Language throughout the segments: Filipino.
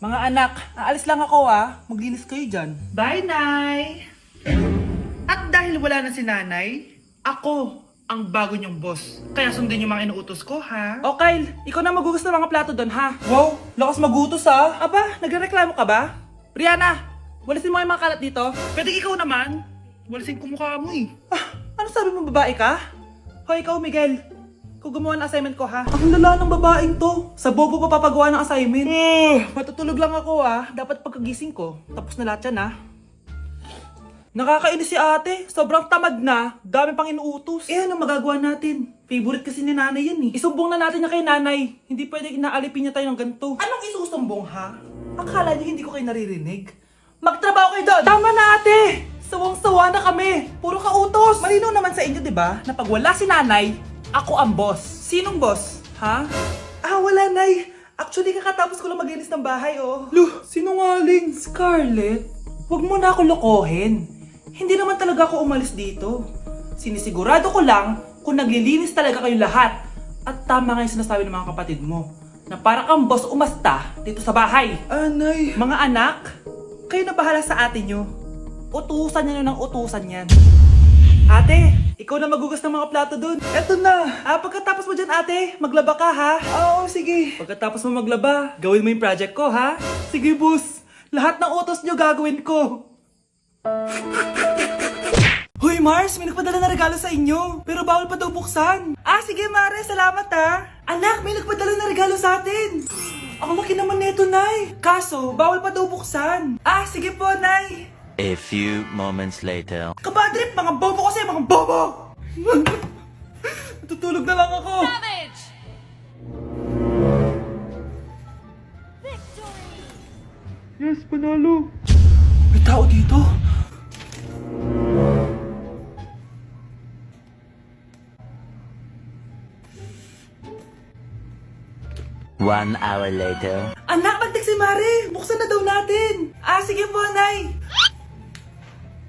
Mga anak, aalis lang ako Maglinis kayo dyan. Bye, Nay! At dahil wala na si Nanay, ako ang bago niyong boss. Kaya sundin yung mga inuutos ko, ha? O Kyle, ikaw na magugas ng mga plato doon ha. Wow, lakas magutos, ha? Aba, nagrereklamo ka ba? Brianna, walisin mo yung mga kalat dito. Pwede ikaw naman. Walisin ko mukha mo, eh. Ano sabi mo, babae ka? Hoy, ikaw Miguel. Kung gumawa ng assignment ko ha. Ang lala ng babaeng to. Sa bobo pa papagawa ng assignment. Matutulog lang ako Dapat pagkagising ko, tapos na lahat yan Nakakainis si ate. Sobrang tamad na. Dami pang inuutos. Ano magagawa natin? Favorite kasi ni nanay yan Isumbong na natin niya kay nanay. Hindi pwede inaalipin niya tayo ng ganito. Anong isusumbong ha? Akala niyo hindi ko kayo naririnig? Magtrabaho kayo doon! Tama na ate! Sawang-sawa na kami. Puro kautos. Malinaw naman sa inyo, di ba? Na pag wala si nanay, ako ang boss. Sinong boss? Ha? Wala, Nay. Actually, kakatapos ko lang maglinis ng bahay, Luh, sinungaling. Scarlett, huwag mo na ako lokohin. Hindi naman talaga ako umalis dito. Sinisigurado ko lang kung naglilinis talaga kayo lahat. At tama nga yung sinasabi ng mga kapatid mo. Na para kang boss umasta dito sa bahay. Nay. Mga anak, kayo na bahala sa ate nyo. Utusan nyo ng utusan yan. Ate, ikaw na magugas ng mga plato dun. Eto na. Pagkatapos mo dyan, ate, maglaba ka, ha? Oo, sige. Pagkatapos mo maglaba, gawin mo yung project ko, ha? Sige, boss. Lahat ng utos nyo gagawin ko. Hoy, Mars, may nagpadala na regalo sa inyo. Pero bawal pa daw buksan. Sige, Mare, salamat, ha? Anak, may nagpadala na regalo sa atin. Ang laki naman neto, Nay. Kaso, bawal pa daw buksan. Sige po, Nay. A few moments later. Kabadrip, mga bobo kasi, mga bobo! Tutulog na lang ako. Savage! Yes, panalo. May tao dito. One hour later. Anak, magtik si Mare. Buksan na daw natin. Sige po, Nay.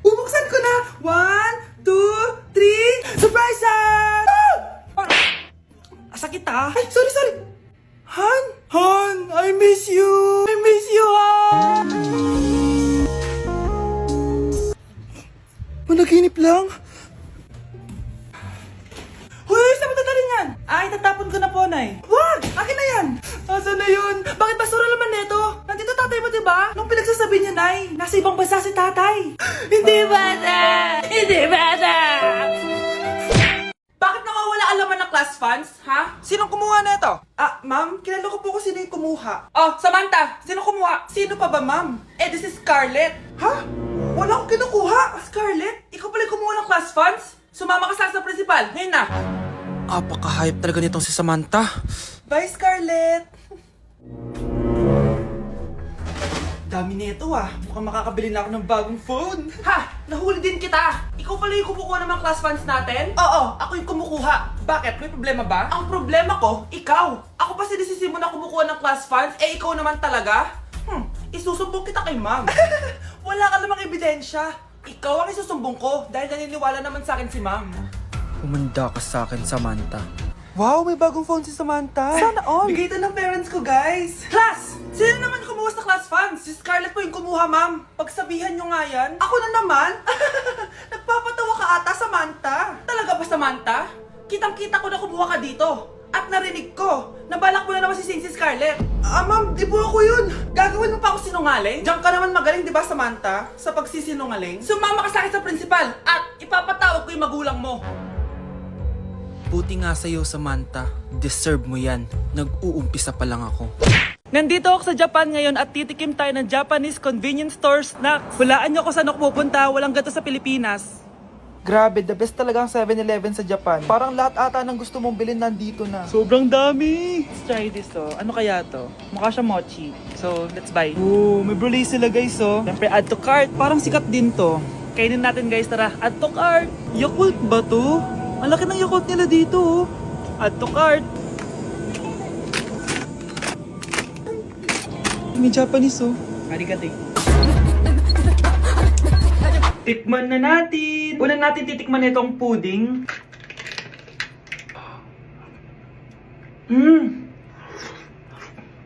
Bubuksan ko na. 1, 2, 3. Surprise! Sakit Ay, sorry. Han, I miss you. Han. Managinip lang. Hoy, saan mo dadalhin yan? Itatapon ko na po, Nay. Wag! Akin na yan! Asan na yun? Bakit basura naman neto? Nandito tatay mo, diba? Nung pinagsasabi niya, Nay, nasa ibang bansa si tatay. Hindi bata! Bakit nawawala alaman ng class funds, ha? Sinong kumuha neto? Ma'am, kilala ko po kung sino yung kumuha. Samantha, sino kumuha? Sino pa ba, ma'am? This is Scarlett. Ha? Wala akong kinukuha. Scarlett, ikaw pala yung kumuha ng class funds? Sumama ka sa principal. Ngayon na. Apaka-hype talaga nitong si Samantha. Bye, Scarlett! Dami nito Mukhang makakabili na ako ng bagong phone. Nahuli din kita! Ikaw pala yung kumukuha ng mga class funds natin? Oo, ako yung kumukuha. Bakit? May problema ba? Ang problema ko, ikaw! Ako pa sinisisi mo na kumukuha ng class funds, ikaw naman talaga? Isusumbong kita kay ma'am. Wala ka namang ebidensya. Ikaw ang isusumbong ko dahil naniniwala naman sa akin si ma'am. Humanda ka sa akin, Samantha. Wow, may bagong phone si Samantha. Sana all. Bigay ito ng parents ko, guys. Class! Sino naman kumuha sa class funds? Si Scarlett po yung kumuha, ma'am. Pagsabihan nyo nga yan. Ako na naman? Nagpapatawa ka ata, Samantha. Talaga ba, Samantha? Kitang-kita ko na kumuha ka dito. At narinig ko, nabalak mo na naman si Scarlett. Ma'am, di po ako yun. Gagawin mo pa ako sinungaling? Diyan ka naman magaling, di ba, Samantha? Sa pagsisinungaling? Sumama ka sa akin sa principal at ipapatawag ko yung magulang mo. Buti nga sa'yo, Samantha. Deserve mo yan. Nag-uumpisa pa lang ako. Nandito ako sa Japan ngayon at titikim tayo ng Japanese convenience store snacks. Hulaan nyo kung saan ako pupunta, walang gato sa Pilipinas. Grabe, the best talaga ang 7-Eleven sa Japan. Parang lahat ata ng gusto mong bilhin nandito na. Sobrang dami! Let's try this Ano kaya to? Mukha siya mochi. So, let's buy. May brulay sila guys Siyempre, add to cart. Parang sikat din to. Kainin natin guys, tara. Add to cart. Yakult ba to? Ang laki ng Yakult nila dito Add to cart. May Japanese Arigato. Tikman na natin. Una natin titikman itong pudding.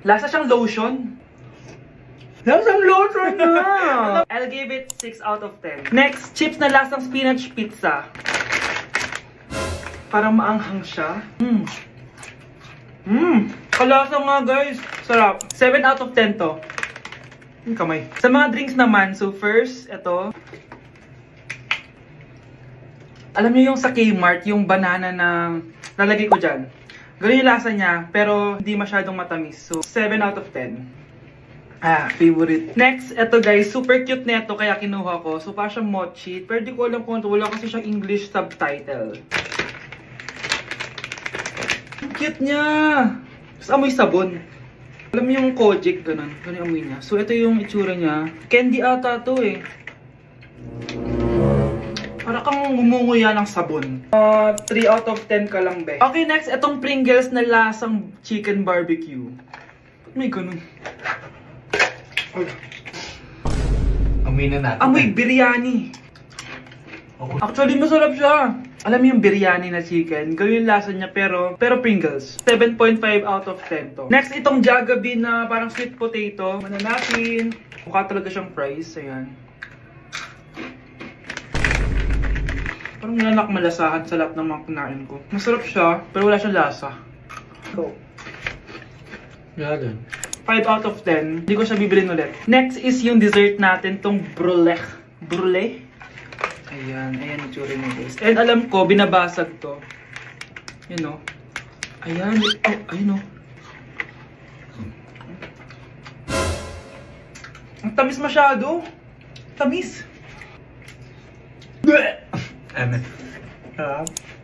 Lasa siyang lotion. Lasang loso na! I'll give it 6 out of 10. Next, chips na lasang spinach pizza. Parang maanghang siya. Kalasa nga guys. Sarap. 7 out of 10 to. Yung kamay. Sa mga drinks naman, so first, ito. Alam niyo yung sa Kmart, yung banana na lalagay ko dyan. Ganun yung lasa niya, pero hindi masyadong matamis. So, 7 out of 10. Favorite. Next, eto guys, super cute neto kaya kinuha ko. So, parang siyang mochi. Pero di ko alam kung ito. Wala kasi siyang English subtitle. Ang cute niya! Tapos amoy sabon. Alam mo yung Kojic, ganun. Ganun yung amoy niya. So, ito yung itsura niya. Candy ata to eh. Para kang gumunguya ng sabon. 3 out of 10 ka lang, be. Okay, next, itong Pringles na lasang chicken barbecue. Ba't may ganun? Amoy na natin. Amoy biryani. Actually, masarap siya. Alam mo yung biryani na chicken, gawin yung lasa niya pero Pringles. 7.5 out of 10 to. Next, itong Jollibee na parang sweet potato. Mana natin. Mukha talaga siyang fries. Ayan. Parang nanak malasahan sa lahat ng mga kinain ko. Masarap siya, pero wala siyang lasa. Go. Yan. 5 out of 10. Hindi ko siya bibilin ulit. Next is yung dessert natin, tong brulee. Brulee? Ayan, ayan yung tsura niya guys. And alam ko, binabasag to. Yun o. Ayan, oh, ayun o. Ang tamis masyado. Tamis. Ano?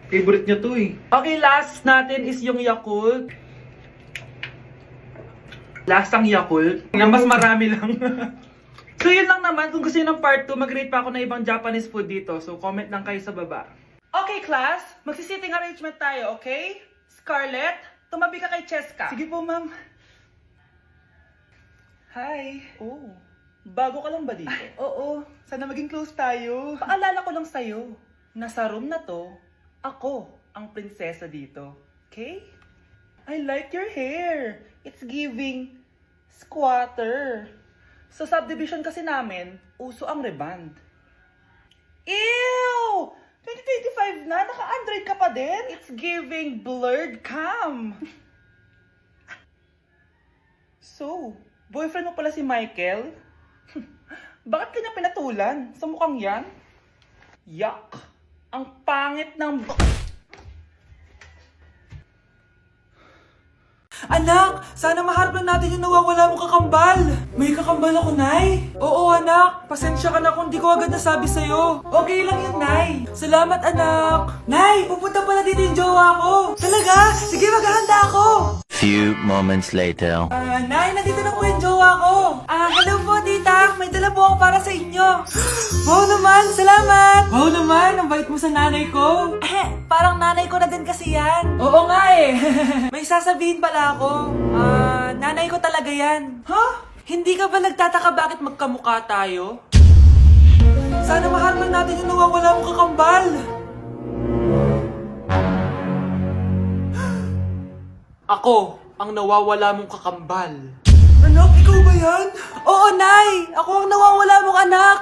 Favorite niya to eh. Okay, last natin is yung Yakult. Lasang Yakult. Na mas marami lang. So yun lang naman. Kung gusto nyo ng part 2, mag-rate pa ako ng ibang Japanese food dito. So comment lang kayo sa baba. Okay class, magsisitting arrangement tayo, okay? Scarlett, tumabi ka kay Cheska. Sige po ma'am. Hi. Oh, bago ka lang ba dito? Oo, sana maging close tayo. Paalala ko lang sa'yo, nasa room na to, ako ang prinsesa dito. Okay? I like your hair. It's giving squatter. Sa subdivision kasi namin, uso ang reband. Ew! 2025 na, naka-Android ka pa din? It's giving blurred cam. So, boyfriend mo pala si Michael? Bakit kanya pinatulan? Sa mukhang yan? Yuck! Ang pangit ng... Anak, sana maharap lang natin yung nawawala mong kakambal. May kakambal ako, Nay. Oo, anak. Pasensya ka na kung di ko agad nasabi sa'yo. Okay lang yun, Nay. Salamat, anak. Nay, pupunta pala dito yung jowa ko. Talaga? Sige, maghahanda ako. Few moments later. Nay, nandito na po yung jowa ko. Hello po, tita. May dala po ako para sa inyo. Wow naman, salamat. Wow naman, ang bait mo sa nanay ko. Parang nanay ko na din kasi yan. Oo nga eh. May sasabihin pala ako. Nanay ko talaga yan. Ha? Hindi ka ba nagtataka bakit magkamukha tayo? Sana maharap lang natin yung nawawala mong kakambal. Ako, ang nawawala mong kakambal. Anak, ikaw ba yan? Oo, Nay! Ako ang nawawala mong anak!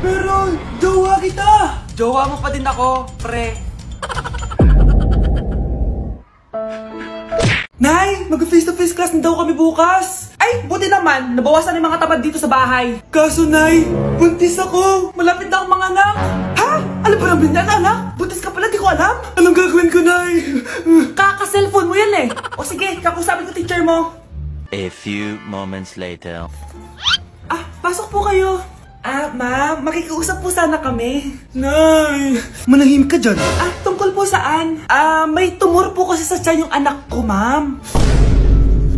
Pero, jowa kita! Jowa mo pa din ako, pre. Nay, mag-face-to-face class na daw kami bukas. Ay, buti naman, nabawasan yung mga tamad dito sa bahay. Kaso, Nay, buntis ako. Malapit na akong mga anak. Ha? Alam ba namin yan, anak? Buntis ka pala, di ko alam. Anong gagawin ko, Nay? Kaka-cellphone mo yan eh. O sige, kakusapin ko teacher mo. A few moments later. Pasok po kayo. Ma'am, makikiusap po sana kami. Nay, manahim ka dyan. Tungkol po saan? May tumor po kasi sa tiyan yung anak ko, ma'am.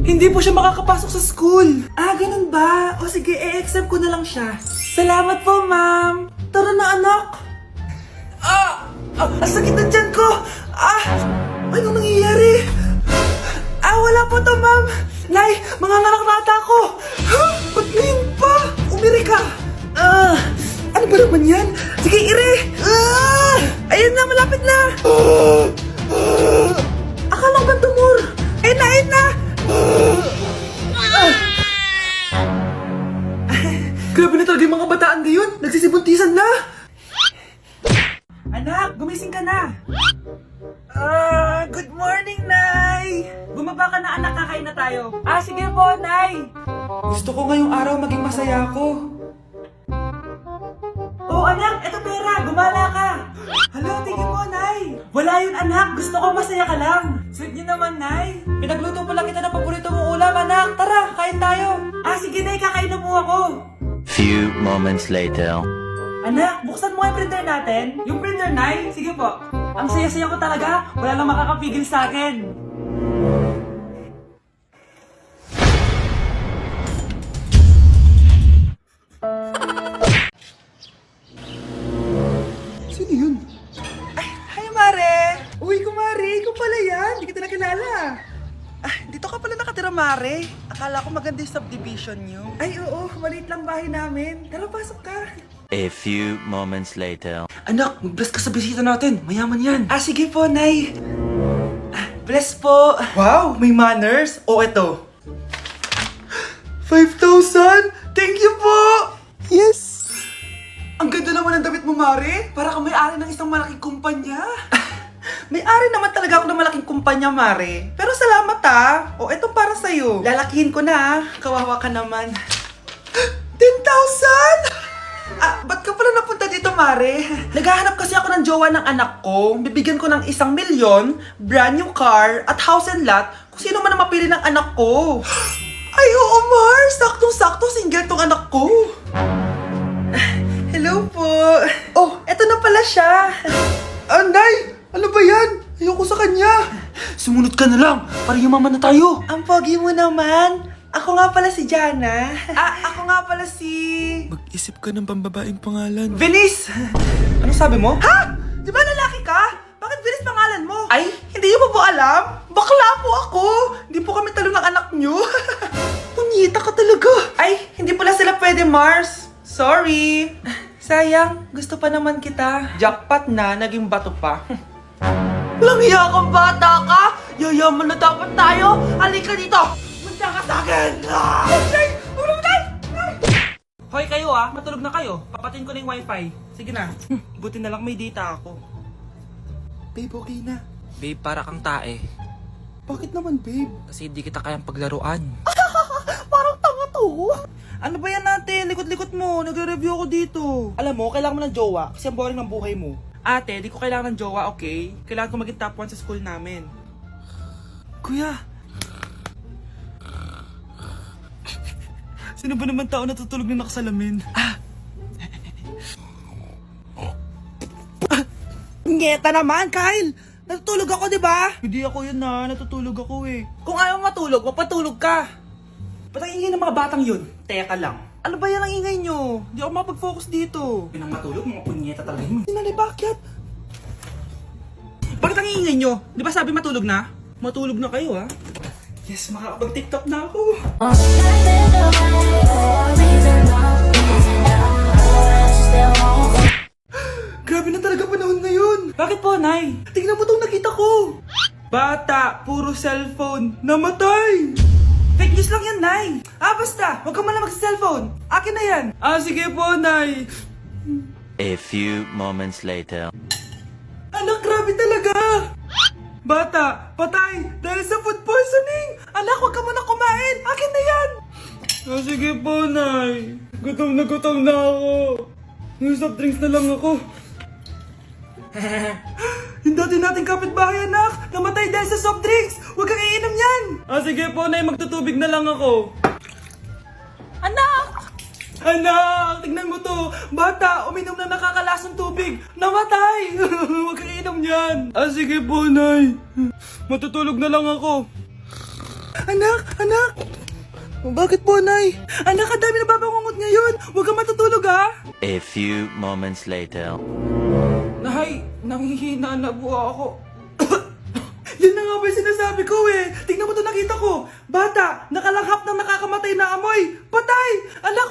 Hindi po siya makakapasok sa school. Ganun ba? O sige, i-exempt ko na lang siya. Salamat po, ma'am. Tara na, anak. Ang sakit ng tiyan ko. Anong nangyayari? Wala po to, ma'am. Nay, mga ngalak-rata ko. Ba't ngayon pa? Umiri ka. Ano ba naman yan? Sige, ire! Ayun na, malapit na! Akala ko ba tumor? Ayun na, ayun na! Grabe na talaga yung mga bataan ngayon. Nagsisibuntisan na. Anak, gumising ka na. Good morning, Nay. Bumaba ka na, anak. Kakain na tayo. Sige po, Nay. Gusto ko ngayong araw maging masaya ako. Oh, anak, eto pera. Gumala ka. Hala, tingin mo, Nay. Wala yun, anak. Gusto ko masaya ka lang. Sweet niyo naman, Nay. Pinagluto pala kita ng paborito mong ulam, anak. Tara, kain tayo. Sige, Nay. Kakain na po ako. Few moments later. Anak, buksan mo yung printer natin. Yung printer, Nay? Sige po. Ang saya-saya ko talaga. Wala lang makakapigil sa akin. Sino yun? Hi, Mare! Uy, kumare! Ikaw pala yan! Hindi kita nakilala. Dito ka pala nakatira, Mare. Akala ko maganda yung subdivision nyo. Ay, oo. Maliit lang bahay namin. Tara, pasok ka. A few moments later. Anak, mag-bless ka sa bisita natin. Mayaman yan. Sige po, Nay. Bless po. Wow, may manners. Eto. 5,000? Thank you po! Yes! Ang ganda naman ng damit mo, Mare. Para kang may-ari ng isang malaking kumpanya. May-ari naman talaga ako ng malaking kumpanya, Mare. Pero salamat etong para sa'yo. Lalakihin ko na Kawawa ka naman. 10,000? Ba't ka pala napunta dito, Mare? Naghahanap kasi ako ng jowa ng anak ko. Bibigyan ko ng 1 milyon, brand new car, at house and lot kung sino man ang mapili ng anak ko. Ay, oo, Mar! Saktong-sakto, single tong anak ko. Hello po. Eto na pala siya. Nay! Ano ba yan? Ayoko sa kanya. Sumunod ka na lang, para yumaman na tayo. Ang pogi mo naman. Ako nga pala si Jana. Ako nga pala si... Mag-isip ka ng pambabaeng pangalan. Venice! Ano sabi mo? Ha? Di ba lalaki ka? Bakit Venice pangalan mo? Ay, hindi niyo po alam? Bakla po ako! Hindi po kami talo ng anak niyo. Punyita ka talaga. Ay, hindi pala sila pwede, Mars. Sorry. Sayang, gusto pa naman kita. Jackpot na, naging bato pa. Walang hiya kang bata ka! Yayaman na dapat tayo! Halika dito! Punta ka sa akin! Ay! Ulong tayo! Hoy kayo matulog na kayo. Papatin ko na yung wifi. Sige na. Buti na lang may data ako. Babe, okay na. Babe, para kang tae. Bakit naman, babe? Kasi hindi kita kayang paglaruan. Parang tanga to. Ano ba yan natin? Likot-likot mo. Nagre-review ako dito. Alam mo, kailangan mo ng jowa kasi ang boring ng buhay mo. Ate, di ko kailangan ng jowa, okay? Kailangan ko maging top 1 sa school namin. Kuya! Sino ba naman tao natutulog na nakasalamin? Ngeta naman, Kyle! Natutulog ako, di ba? Hindi ako yun natutulog ako eh. Kung ayaw matulog, mapatulog ka! Ba't ang ingay ng mga batang yun? Teka lang. Ano ba yan ang ingay nyo? Hindi ako makapag-focus dito. Pinang matulog, mga punyeta talaga yun. Sinali, bakit? Bakit ang ingay nyo? Di ba sabi matulog na? Matulog na kayo Yes, makakapag-tiktok na ako. Grabe na talaga panahon ngayon. Bakit po, Nay? Tingnan mo itong nakita ko. Bata, puro cellphone, namatay. Fake news lang yan, Nay. Basta, huwag ka man lang mag-cellphone. Akin na yan. Sige po, Nay. A few moments later. Anak, grabe talaga. Bata, patay dahil sa food poisoning. Anak, huwag ka muna kumain. Akin na yan. Sige po, Nay. Gutom na ako. Yung soft drinks na lang ako. Yung dati nating kapitbahay, anak. Namatay dahil sa soft drinks. Huwag kang iinom yan. Sige po, Nay. Magtutubig na lang ako. Anak! Anak! Tignan mo to. Bata, uminom na nakakalasang tubig. Namatay! Huwag kang iinom yan. Sige po, Nay. Matutulog na lang ako. Anak! Bakit po, Nay? Anak, ang dami na babangungot ngayon. Huwag kang matutulog, A few moments later. Nay, nanghihina na po ako. Yan na nga ba yung sinasabi ko Tingnan mo to nakita ko. Bata, nakalanghap ng nakakamatay na amoy. Patay! Anak,